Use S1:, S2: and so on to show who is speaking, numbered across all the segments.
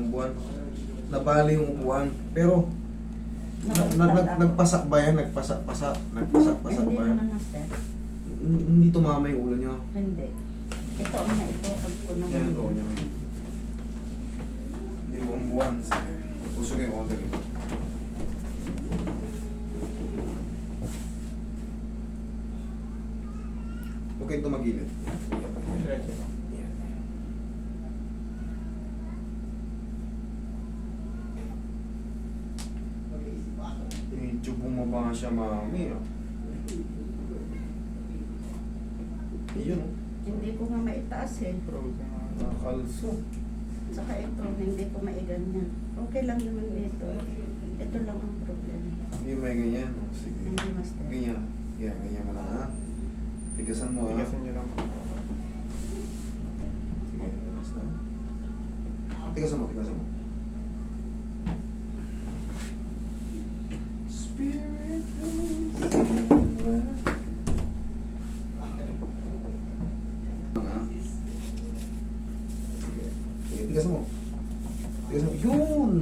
S1: isang buwan. Nabali yung upuan. Pero, nagpasak ba yan? Nagpasak-pasak ba
S2: Hindi
S1: yan?
S2: naman, master.
S1: Hindi tumama yung ulo nyo.
S2: Hindi. Ito na ito. Pag ko naman.
S1: Yan ito nyo. Hindi mo ang buwan. Sige. Pusog yung order. Huwag kayong tumagilid. Yan. Medyo bumaba siya, mami. Yun.
S2: Hindi ko nga maitaas eh.
S1: Nakalso.
S2: Saka ito, hindi ko maiganyan. Okay lang naman dito. Ito lang ang problema.
S1: Hindi may ganyan. Sige.
S2: Hindi, master.
S1: Ganyan. Yan, ganyan mo lang ha. Tigasan mo ha.
S3: Tigasan niyo lang.
S1: Sige, basta. Tigasan mo, tigasan mo. Spirit Sige, tigasan mo. Tigasan mo. Yun!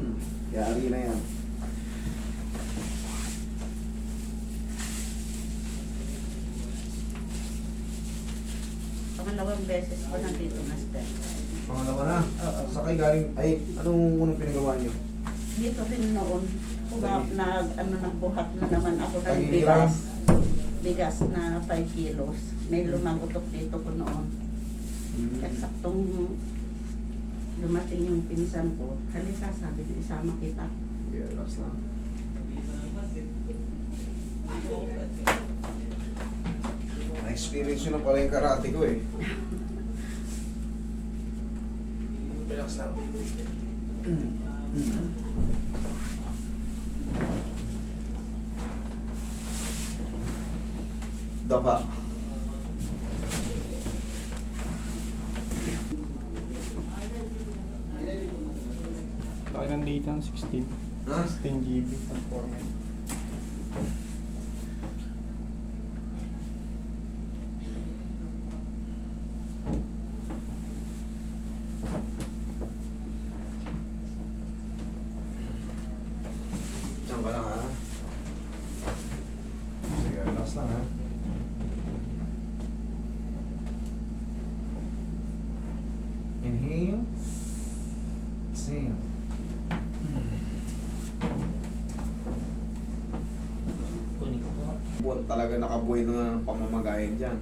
S1: Yari na yan.
S2: Pangalawang beses ko nandito, master.
S1: Pangalawa na. Sakay galing. Ay, anong unang pinagawa niyo?
S2: Dito din noon, nagbuhat na naman ako ng
S1: Paghihiram?
S2: bigas. Bigas na 5 kilos. May lumagutok dito ko noon. At saktong dumating yung pinsan ko, halika, sabi niya, isama kita.
S1: Yeah, last lang. Na-experience nyo na pala yung karate ko eh.
S3: Relax lang.
S1: Dapa.
S3: Laki ng data ng 16.
S1: Ha?
S3: 16 GB ang format.
S1: Diyan ka lang ha. Sige, relax lang ha. Inhale. Exhale. Buwan talaga nakabuhay na ng pamamagayan dyan.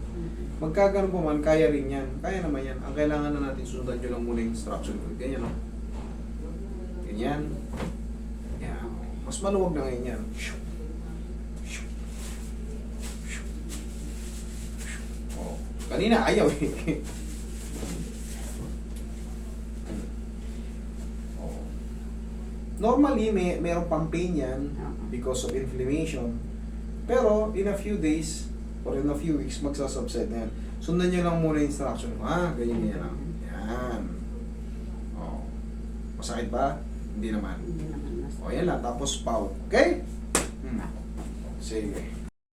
S1: Magkaganon pa man, kaya rin yan. Kaya naman yan. Ang kailangan na natin sundan nyo lang muna yung instruction ko. Ganyan o. Ganyan. Yan. Mas maluwag na ngayon yan. Oh. Kanina ayaw eh. Oh. Normally, merong pang pain yan because of inflammation. Pero, in a few days, or in a few weeks, magsasubside na yan. Sundan nyo lang muna yung instruction ko. Ganyan lang. Yan. Oh. Masakit ba? Hindi naman.
S2: Hindi naman, master.
S1: O, yan lang. Tapos, pout. Okay? Sige.